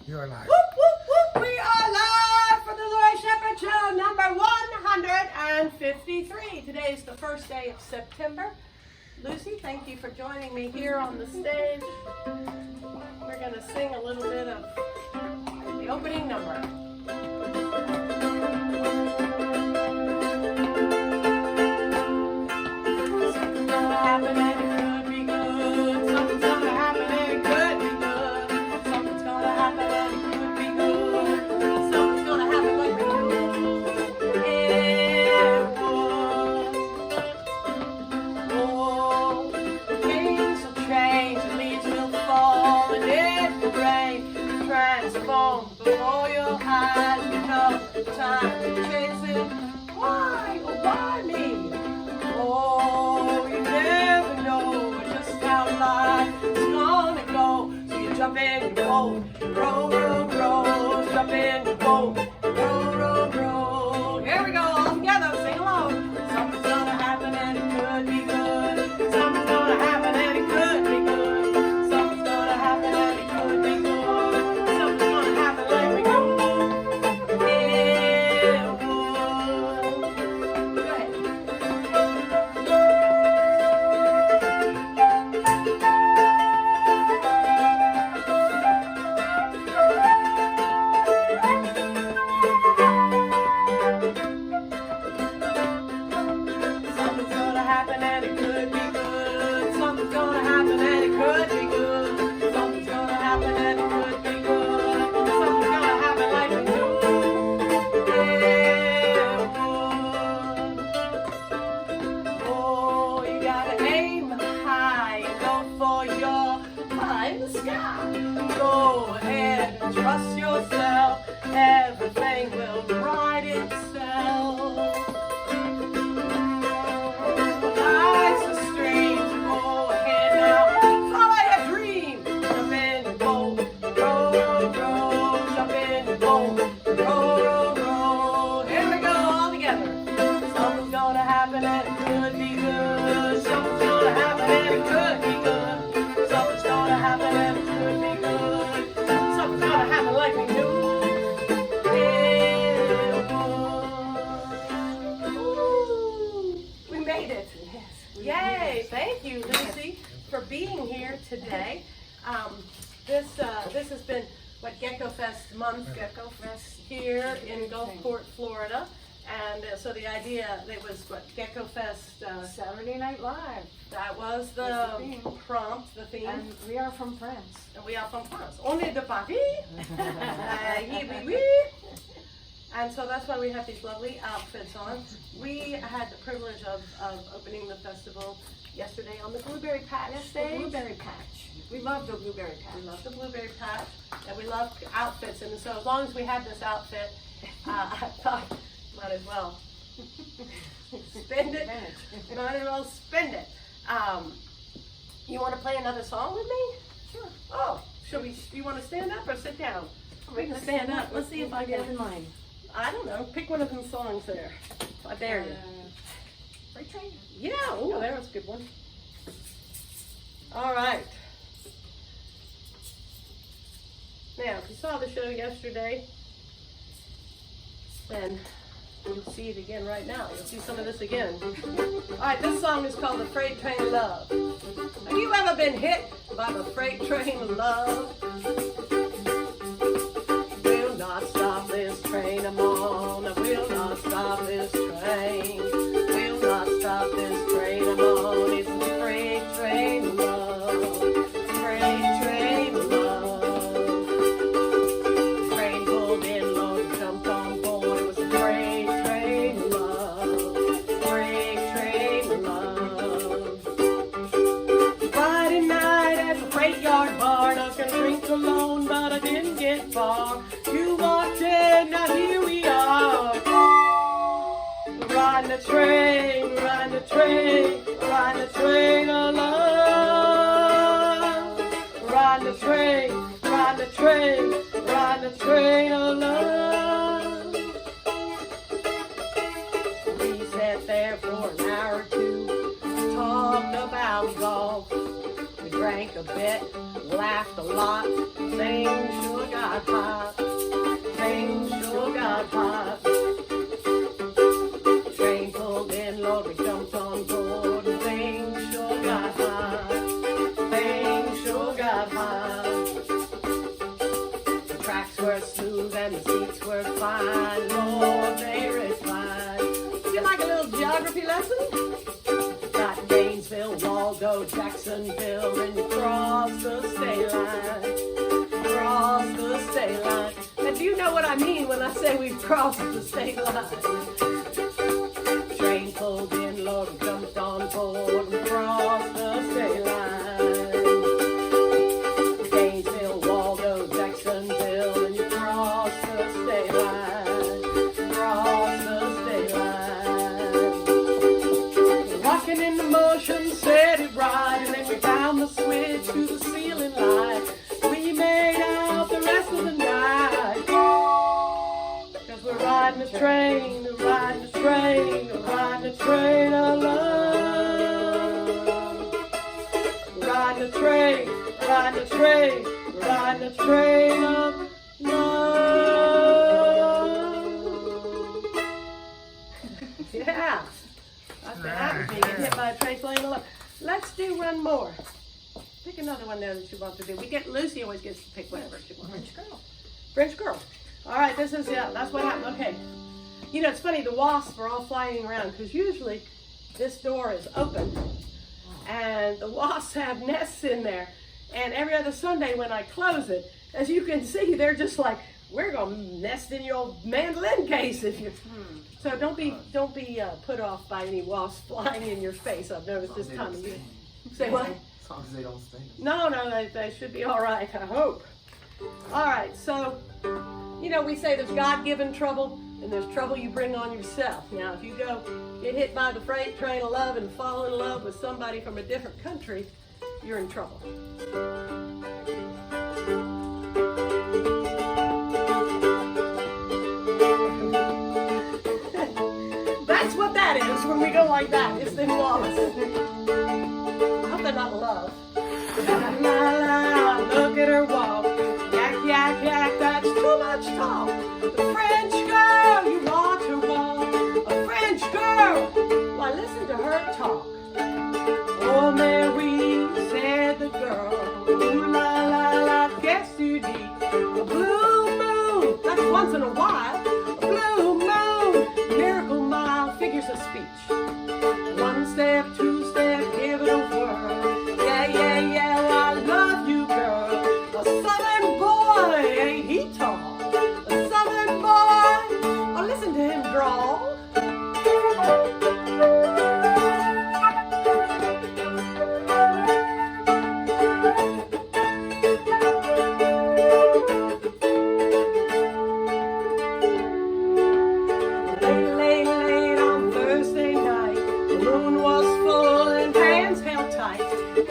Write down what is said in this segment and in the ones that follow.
You're alive. Whoop, whoop, whoop. We are live for the Lori Shepherd Show, number 153. Today is the first day of September. Lucy, thank you for joining me here on the stage. We're going to sing a little bit of the opening number. Something's gonna happen and it could be good. Something's gonna happen and it could be good. Something's gonna happen and it could be good. Something's gonna happen like we knew it would. Oh, things will change, the leaves will fall, and it will rain, transform before your eyes. Become time to chase it. Why? Oh, why me? Oh, you never know just how life is gonna go. So you jump in your boat, row, row, row, jump in your boat, row, row, row. Here we go, all together, sing along. Something's gonna happen and it could be good. Something's gonna happen and it could be good. Something's gonna happen and it could be good. Something's gonna happen like we knew it would. Go ahead. Something's gonna happen and it could be good. Something's gonna happen and it could be good. Something's gonna happen and it could be good. Something's gonna happen like we knew it would. Oh, you gotta aim high and go for your pie in the sky. Go ahead and trust yourself. Everything will right itself. Life's a stream, so go ahead now, follow your dream. Jump in your boat, row, row, jump in your boat, row, row. Here we go, all together. Something's gonna happen and it could be good. Something's gonna happen and it could be good. Something's gonna happen and it could be good. Something's gonna happen like we knew it would. Ooh, we made it. Yay! Thank you, Lucy, for being here today. This has been Gecko Fest month, Gecko Fest here in Gulfport, Florida, and so the idea it was Gecko Fest. Saturday Night Live. That was the That's the theme. prompt, the theme. And we are from France. And we are from France. On est de Paris. Oui, oui, oui. And so that's why we have these lovely outfits on. We had the privilege of opening the festival yesterday on the Blueberry Patch Yes, the stage. Blueberry Patch. We love the Blueberry Patch. We love the Blueberry Patch, and we love outfits. And so as long as we had this outfit, I thought, might as well spend it. Might as well spend it. You want to play another song with me? Sure. Oh, you want to stand up or sit down? We can stand up. Let's see if I get can. in line. I don't know. Pick one of them songs there. I dare you. Freight train. Yeah. Oh, there was a good one. All right. Now, if you saw the show yesterday, then you'll see it again right now. You'll see some of this again. All right, this song is called The Freight Train of Love. Have you ever been hit by the freight train of love? Will not stop this train I'm on. I will not stop this train. Will not stop this train I'm on. It's the freight train of love. Freight train of love. Train pulled in, Lord, jumped on board. It was a freight train of love. Freight train of love. Friday night at the freight yard bar, I was gonna drink alone, but I didn't get far. You walked in, now here we are. Riding the train, riding the train, riding the train of love. Riding the train, riding the train, riding the train of love. We sat there for an hour or two, talked about golf. We drank a bit, laughed a lot, things sure got hot. the seats were fine, Lord, they reclined. Feel like a little geography lesson? Got Gainesville, Waldo, Jacksonville, and cross the state line. Cross the state line. Now, do you know what I mean when I say we've crossed the state line? Train pulled in, Lord, jumped on board and crossed the state line. Gainesville, Waldo, Jacksonville, and you cross the state line. Cross the state line. Rocking in the motion, set it right, and then we found the switch to the ceiling light. We made out the rest of the night. Cause we're riding the train, we're riding the train, we're riding the train of love. We're riding the train, we're riding the train, we're riding the train of love. Yeah, that's what happens when you get hit by a train of love. Let's do one more. Pick another one there that you want to do. Lucy always gets to pick whatever she wants. French girl. French girl. All right, this is, yeah, that's what happened. Okay. You know, it's funny, the wasps are all flying around because usually this door is open and the wasps have nests in there. And every other Sunday when I close it, as you can see, they're just like, we're going to nest in your mandolin case if you. So don't be put off by any wasps flying in your face. I've noticed this time of year. Say what? As long as they don't sting us. No, they should be all right, I hope. All right, so, you know, we say there's God-given trouble and there's trouble you bring on yourself. Now, if you go get hit by the freight train of love and fall in love with somebody from a different country, you're in trouble. That's what that is when we go like that. It's them wasps. I hope they're not in love. La, la, la, look at her walk. Yak, yak, yak, that's too much talk. The French girl, you watch her walk. A French girl, why listen to her talk. Oh, Mary, said the girl. Ooh, la, la, la, qu'est-ce tu dis? A blue moon, that's once in a while. A blue moon, miracle mile, figures of speech. One step, two step, give it a whirl. Yeah, yeah, yeah, well, I love you, girl. A southern boy, ain't he tall? A southern boy, oh, listen to him drawl. Late on Thursday night, the moon was full and hands held tight.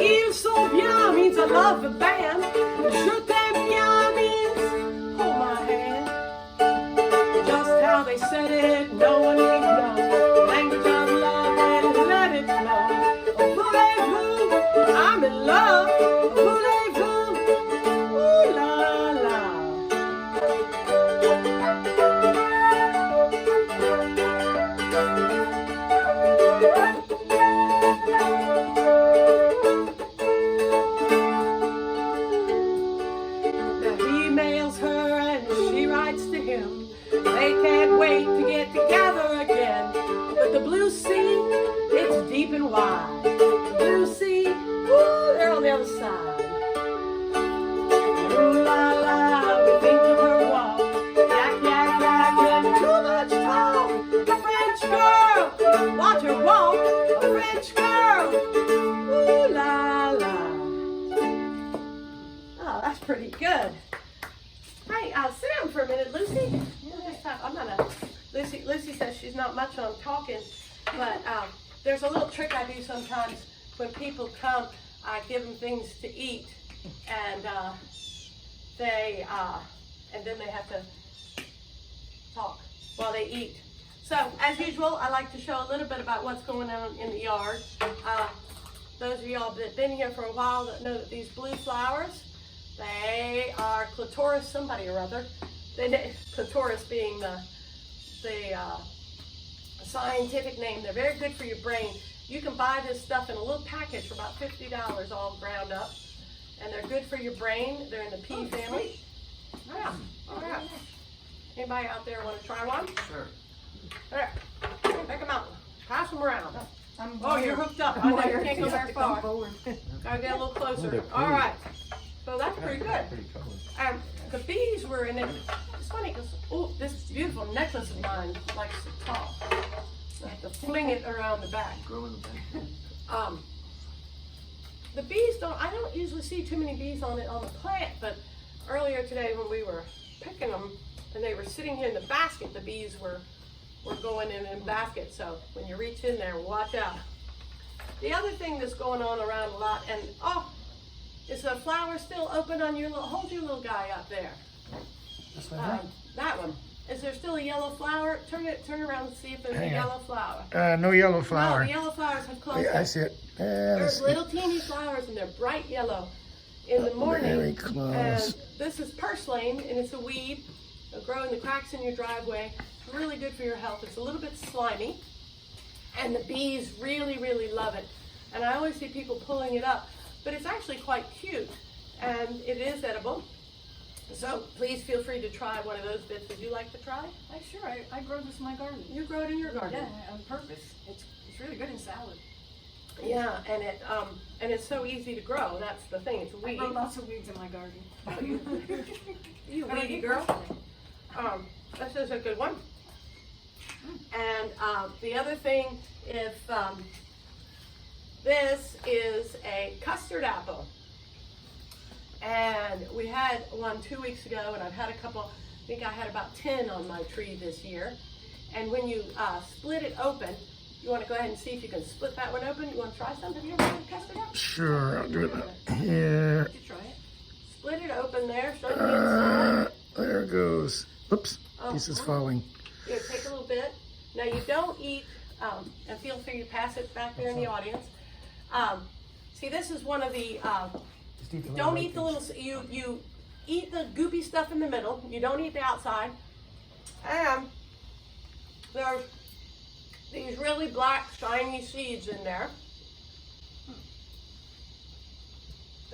Il sont bien means I love the band. Je t'aime bien means hold my hand. Just how they said it, no one would know. Language of love and let it flow. Oh, voulez-vous, I'm in love. Oh, voulez-vous, ooh la la. Now he mails her and she writes to him. They can't wait to get together again. But the blue sea, it's deep and wide. The blue sea, woo, they're on the other side. Ooh la la, we think of her walk. Yak, yak, yak, and too much talk. A French girl, watch her walk. A French girl, ooh la la. Oh, that's pretty good. Hey, sit down for a minute, Lucy. Lucy says she's not much on talking, but there's a little trick I do sometimes when people come. I give them things to eat, and then they have to talk while they eat. So, as usual, I like to show a little bit about what's going on in the yard. Those of y'all that have been here for a while that know that these blue flowers, they are clitoris somebody or other. Clitoris being the scientific name. They're very good for your brain. You can buy this stuff in a little package for about $50 all ground up. And they're good for your brain. They're in the pea family. Yeah. Anybody out there want to try one? Sure. There. Pick them out. Pass them around. I'm Oh, you're hooked up. I know you can't go very far. forward. Gotta get a little closer. they're pretty. All right. So that's pretty good. Pretty colors. The bees were in it. It's funny because, oh, this beautiful necklace of mine likes to talk. I have to fling it around the back. Grow in the back. The bees I don't usually see too many bees on the plant, but earlier today when we were picking them and they were sitting here in the basket, the bees were going in baskets. So when you reach in there, watch out. The other thing that's going on around a lot, and is the flower still open on your hold your little guy up there. This one here? That one. Is there still a yellow flower? Turn around and see if there's a yellow flower. No yellow No, flower. the yellow flowers have closed. Yeah, I see it. There's little teeny flowers and they're bright yellow in the morning. Very close. And this is purslane and it's a weed. It'll grow in the cracks in your driveway. It's really good for your health. It's a little bit slimy and the bees really, really love it. And I always see people pulling it up, but it's actually quite cute and it is edible. So please feel free to try one of those bits. Would you like to try? I grow this in my garden. You grow it in your garden. Yeah, on purpose. It's really good in salad. Yeah, and it's so easy to grow. That's the thing. It's a I weed. grow lots of weeds in my garden. You But I weedy eat girl. broccoli. This is a good one. And the other thing, this is a custard apple. And we had one 2 weeks ago, and I've had a couple, I think I had about 10 on my tree this year. And when you split it open, you want to go ahead and see if you can split that one open. You want to try some? Have you ever had custard apple? Sure, I'll do it here. Did you try it? Split it open there, start the inside. There it goes. Oops, piece is falling. Here, take a little bit. Now you don't eat, and feel free to pass it back there in the audience. See, this is one of the, don't eat the little, you eat the goopy stuff in the middle. You don't eat the outside. And there's these really black, shiny seeds in there.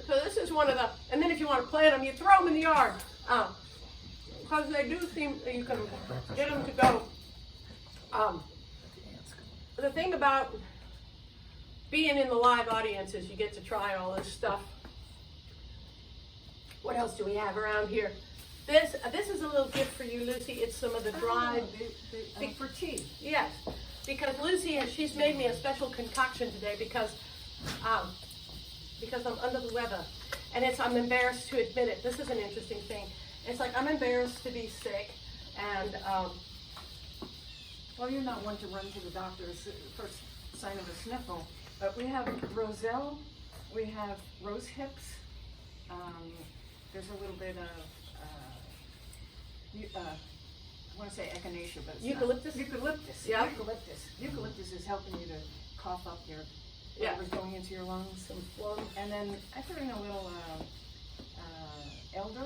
So this is one of the, and then if you want to plant them, you throw them in the yard. Because they do seem, you can get them to go. The thing about being in the live audience is you get to try all this stuff. What else do we have around here? This is a little gift for you, Lucy. It's some of the dried, For tea. yes, because Lucy, she's made me a special concoction today because I'm under the weather, and I'm embarrassed to admit it. This is an interesting thing. It's like I'm embarrassed to be sick, and Well, you're not one to run to the doctor as the first sign of a sniffle. But we have roselle, we have rose hips. There's a little bit of I want to say echinacea, but it's Eucalyptus? not. Eucalyptus. Yeah. Eucalyptus. Eucalyptus is helping you to cough up your Yeah. whatever's going into your lungs. some plum. And then I threw in a little elder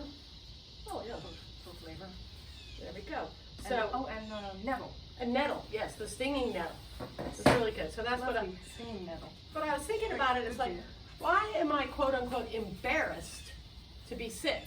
Oh yeah, for flavor. there we go. And, So and nettle. a nettle, yes, the stinging nettle. It's really good. So that's what I. Lovely stinging nettle. But I was thinking about it. It's like, why am I quote unquote embarrassed to be sick?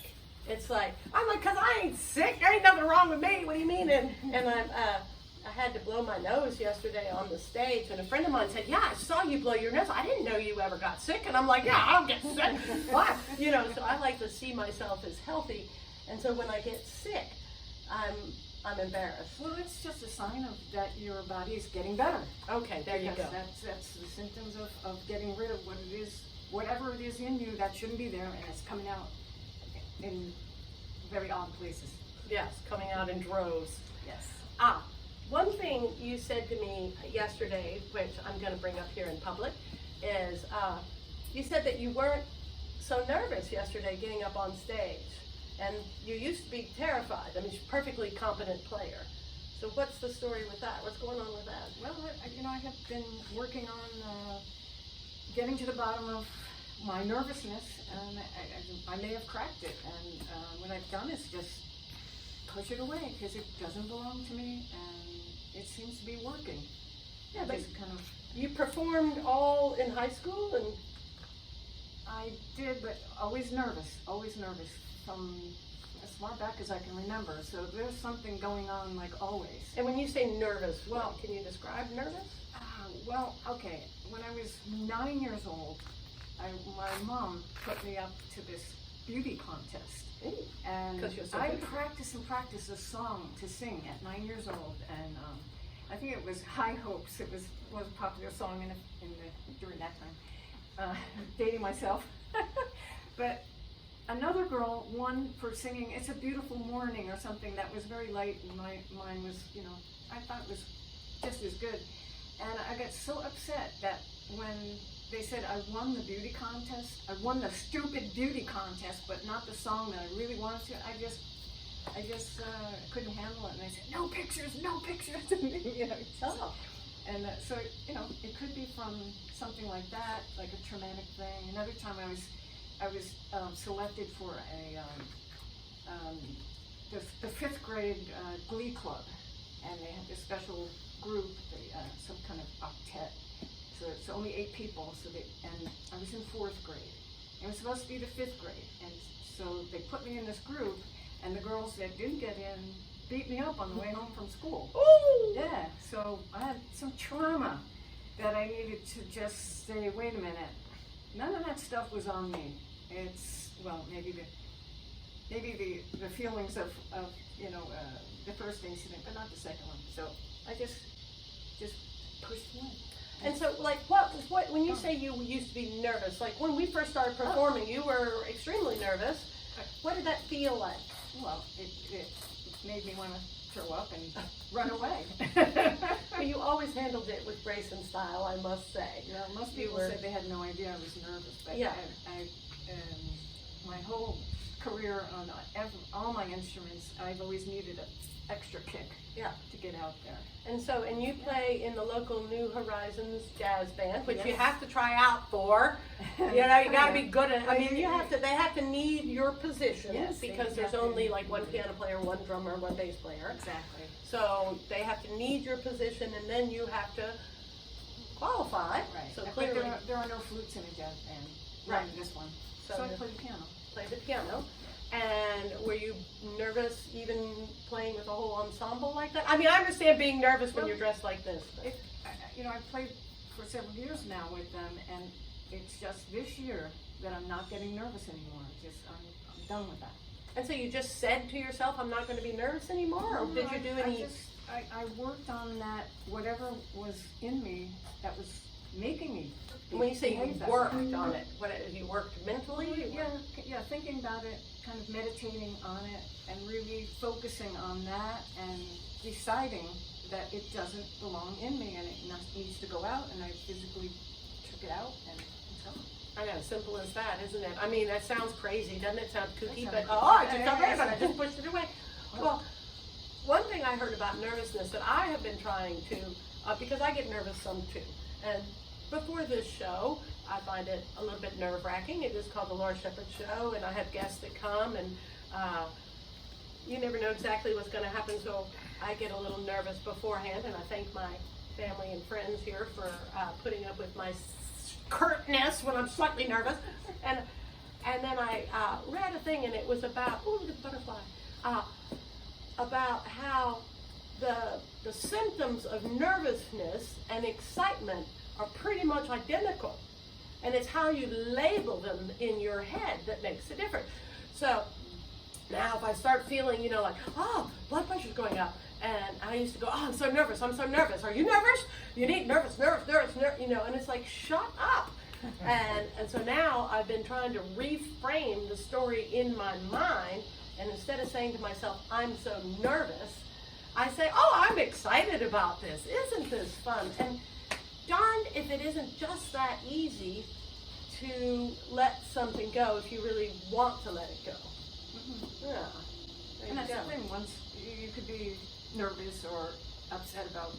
It's like I'm like, cause I ain't sick. There ain't nothing wrong with me. What do you mean? And I had to blow my nose yesterday on the stage, and a friend of mine said, "Yeah, I saw you blow your nose. I didn't know you ever got sick." And I'm like, "Yeah, I don't get sick. Why?" You know. So I like to see myself as healthy, and so when I get sick, I'm embarrassed. Well, it's just a sign of that your body is getting better. Okay, there you go. Because that's the symptoms of getting rid of what it is, whatever it is in you that shouldn't be there, and it's coming out in very odd places. Yes, coming out in droves. Yes. One thing you said to me yesterday, which I'm going to bring up here in public, is you said that you weren't so nervous yesterday getting up on stage. And you used to be terrified. I mean, she's a perfectly competent player. So what's the story with that? What's going on with that? Well, I have been working on getting to the bottom of my nervousness, and I may have cracked it. And what I've done is just push it away because it doesn't belong to me, and it seems to be working. Yeah, but Just kind of. you performed all in high school, and I did, but always nervous, always nervous. From far back as I can remember. So there's something going on like always. And when you say nervous, Well- can you describe nervous? Well, okay. When I was 9 years old, my mom put me up to this beauty contest. And 'Cause you're so I beautiful. practiced a song to sing at 9 years old, and I think it was High Hopes. It was a popular song during that time. Dating myself, but another girl won for singing "It's a Beautiful Morning" or something that was very light, and mine was, I thought it was just as good. And I got so upset that when they said I won the beauty contest, I won the stupid beauty contest, but not the song that I really wanted to. I just couldn't handle it, and they said no pictures. Oh. And so it could be from something like that, like a traumatic thing. Another time I was selected for the fifth grade glee club, and they had this special group, some kind of octet. So it's only 8 people. And I was in 4th grade. It was supposed to be the 5th grade, and so they put me in this group. And the girls that didn't get in beat me up on the way home from school. Ooh. Yeah, so I had some trauma that I needed to just say, wait a minute, none of that stuff was on me. It's, well, maybe the feelings of the first incident, but not the second one. So I just pushed away. And so, like, what when you say you used to be nervous, like when we first started performing, you were extremely nervous. What did that feel like? Well, it made me want to throw up and run away. But you always handled it with grace and style, I must say. Yeah, most You people were- said they had no idea I was nervous, but Yeah. my whole career on all my instruments, I've always needed an extra kick Yeah. to get out there. And you play in the local New Horizons Jazz Band, which you Yes. have to try out for. You got to be good at. I mean, they have to need your position, Yes, because they there's have to. only like one piano player, one drummer, one bass player. Exactly. So they have to need your position, and then you have to qualify. Right. So But clearly, there are no flutes in a jazz band. Right. Not in this one. So So I the- play the piano. play the piano. And were you nervous even playing with a whole ensemble like that? I mean, I understand being nervous when you're dressed like this. But. I've played for several years now with them, and it's just this year that I'm not getting nervous anymore. I'm done with that. And so you just said to yourself, I'm not going to be nervous anymore? Or did you do any... I worked on that, whatever was in me that was making me. When you say you behave that worked way. on it, you worked mentally? Yeah, thinking about it, kind of meditating on it, and really focusing on that, and deciding that it doesn't belong in me, and it needs to go out, and I physically took it out, and it's gone. I know, simple as that, isn't it? I mean, that sounds crazy, doesn't it sound kooky? That But, sounds I crazy. just got but I just pushed it away. Well, one thing I heard about nervousness that I have been trying to, because I get nervous some too, and before this show, I find it a little bit nerve-wracking. It is called the Laura Shepherd Show, and I have guests that come, and you never know exactly what's going to happen, so I get a little nervous beforehand, and I thank my family and friends here for putting up with my curtness when I'm slightly nervous. And then I read a thing, and it was about, oh, look at the butterfly, about how the symptoms of nervousness and excitement are pretty much identical. And it's how you label them in your head that makes a difference. So now if I start feeling, like, oh, blood pressure's going up, and I used to go, oh, I'm so nervous. Are you nervous? You need nervous, and it's like, shut up. And so now I've been trying to reframe the story in my mind, and instead of saying to myself, I'm so nervous, I say, oh, I'm excited about this. Isn't this fun? And darned if it isn't just that easy to let something go if you really want to let it go. Mm-hmm. Yeah. There And that's you go. the thing, once you could be nervous or upset about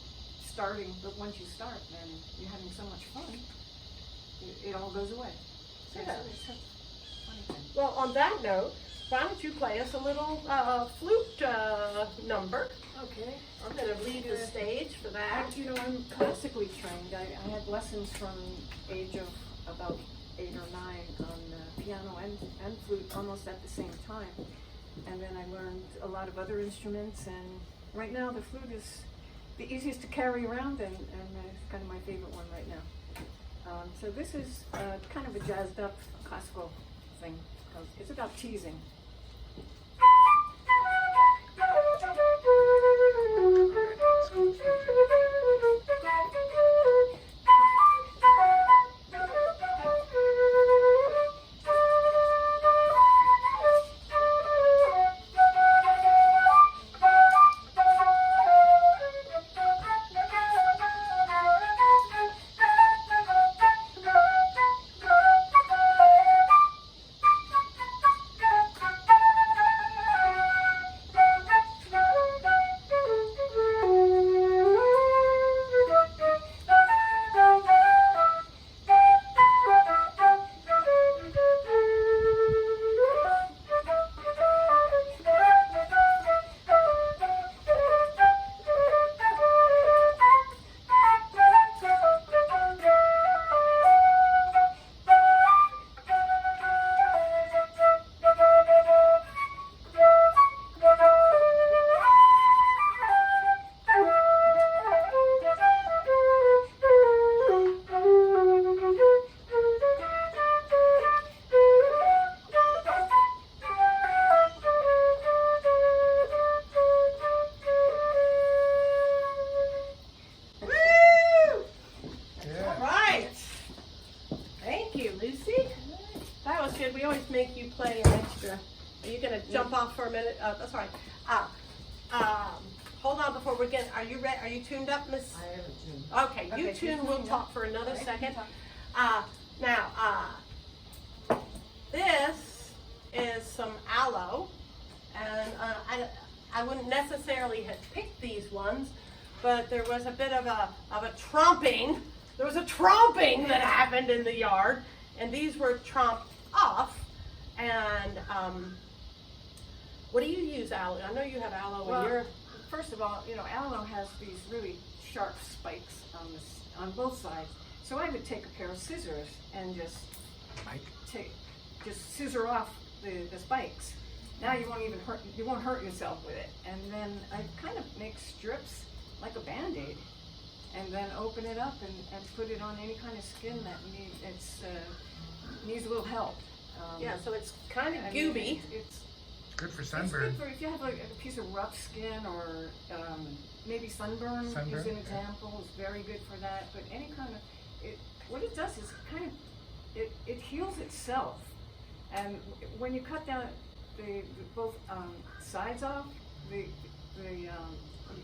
starting, but once you start, then you're having so much fun, it all goes away. So Yeah. it's a funny thing. Well, on that note, why don't you play us a little flute number? Okay. I'm going to leave the stage for that. I'm classically trained. I had lessons from age of about 8 or 9 on piano and flute almost at the same time. and then I learned a lot of other instruments, and right now the flute is the easiest to carry around, and it's kind of my favorite one right now. So this is kind of a jazzed up classical thing. It's about teasing. We always make you play an extra. Are you going to jump off for a minute? That's all right. Hold on before we get. Are you ready? Are you tuned up, Miss? I haven't tuned. Okay, you tune. We'll talk for another second. Now, this is some aloe, and I wouldn't necessarily have picked these ones, but there was a bit of a tromping. There was a tromping that happened in the yard, and these were tromped off. And what do you use aloe? I know you have aloe in your. First of all, aloe has these really sharp spikes on both sides. So I would take a pair of scissors and just scissor off the spikes. Now you won't hurt yourself with it. And then I kind of make strips like a Band-Aid, and then open it up and put it on any kind of skin that needs a little help. Yeah, so it's kind of gooby. It's good for It's sunburn. good for if you have like a piece of rough skin, or maybe sunburn. Is an example. It's very good for that. But any kind of what it does is kind of it heals itself. And when you cut down the both sides off, the what do you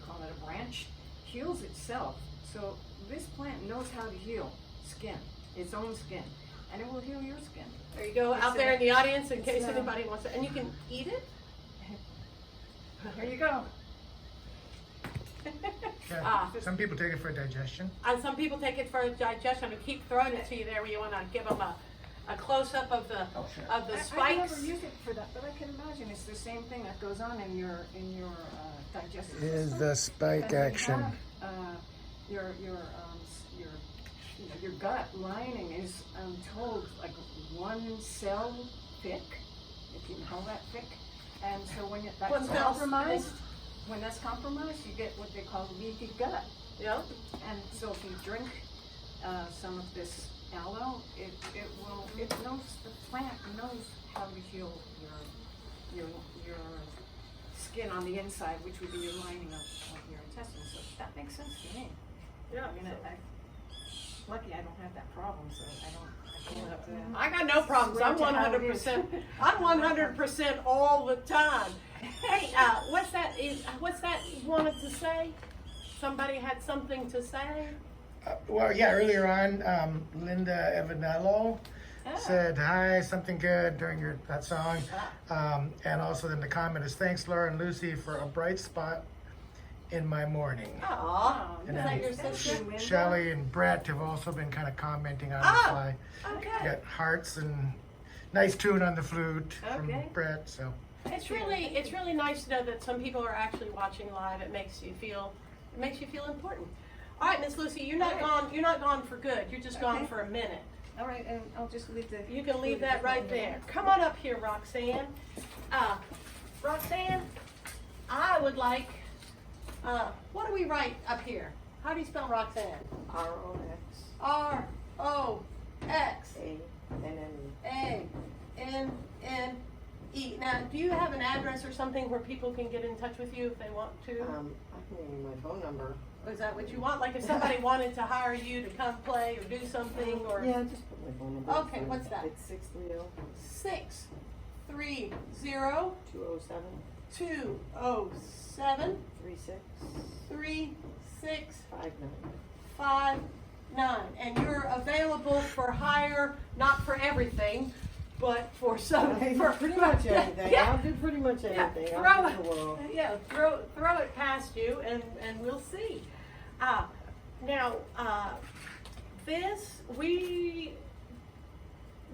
call that? A branch heals itself. So this plant knows how to heal its own skin, and it will heal your skin. There you go, out there in the audience, in case anybody wants it. And you can eat it? Here you go. Yeah. Some people take it for digestion. And some people take it for digestion. We keep throwing it to you there where you want to give them a close-up of the spikes. I never use it for that, but I can imagine it's the same thing that goes on in your digestive system. Is the spike action. Your gut lining is, I'm told, like 1 cell thick, if you know that thick. And so when that's compromised, you get what they call leaky gut. Yeah. And so if you drink some of this aloe, the plant knows how to heal your skin on the inside, which would be your lining of your intestines. So that makes sense to me. Yeah. I mean, lucky I don't have that problem, so I don't have to. I got no problems. I'm 100%. I'm 100% all the time. Hey, what's that you wanted to say? Somebody had something to say? Earlier on, Linda Evanello said hi, something good during that song. And also then the comment is, thanks Laura and Lucy for a bright spot in my morning. Aww, And is that your sister? Shelley and Brett have also been kind of commenting on the fly. Okay. Got hearts and nice tune on the flute from Brett. So It's really nice to know that some people are actually watching live. It makes you feel important. All right, Miss Lucy, you're not gone. You're not gone for good. You're just gone for a minute. All right, and I'll just leave the. You can leave that right there. Come on up here, Roxanne. Roxanne, I would like, what do we write up here? How do you spell Roxanne? R-O-X. R-O-X. A-N-N-E. Now, do you have an address or something where people can get in touch with you if they want to? I can give you my phone number. Is that what you want? Like if somebody wanted to hire you to come play or do something or? Yeah, just put my phone number. Okay, what's that? It's 630 630-207 207 3659. And you're available for hire, not for everything, but for some. For pretty much anything. Yeah. I'll do pretty much anything. Yeah, I'll do the world. throw it past you, and we'll see. Now,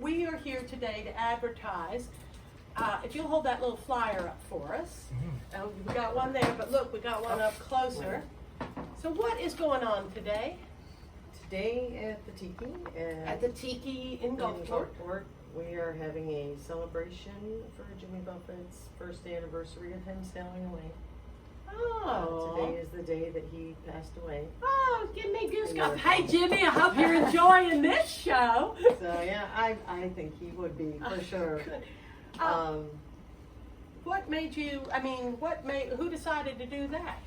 we are here today to advertise. If you'll hold that little flyer up for us. We got one there, but look, we got one up closer. So what is going on today? Today at the Tiki. At the Tiki in Gulfport. We are having a celebration for Jimmy Buffett's first anniversary of him sailing away. Oh. Today is the day that he passed away. Oh, give me goosebumps. Hey, Jimmy, I hope you're enjoying this show. So, yeah, I think he would be, for sure. Good. What made you, who decided to do that?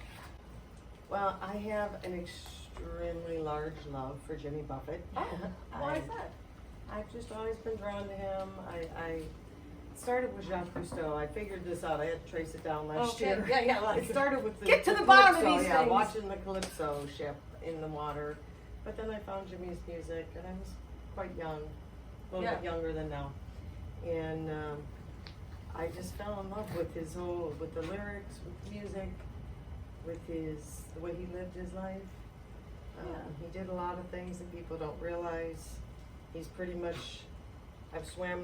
Well, I have an extremely large love for Jimmy Buffett. Why is that? I've just always been drawn to him. I started with Jacques Cousteau. I figured this out. I had to trace it down last year. Yeah. It started with Get to the bottom of Calypso, these yeah, things. watching the Calypso ship in the water. But then I found Jimmy's music, and I was quite young, a little bit younger than now. And I just fell in love with with the lyrics, with the music, with the way he lived his life. He did a lot of things that people don't realize. He's pretty much, I've swam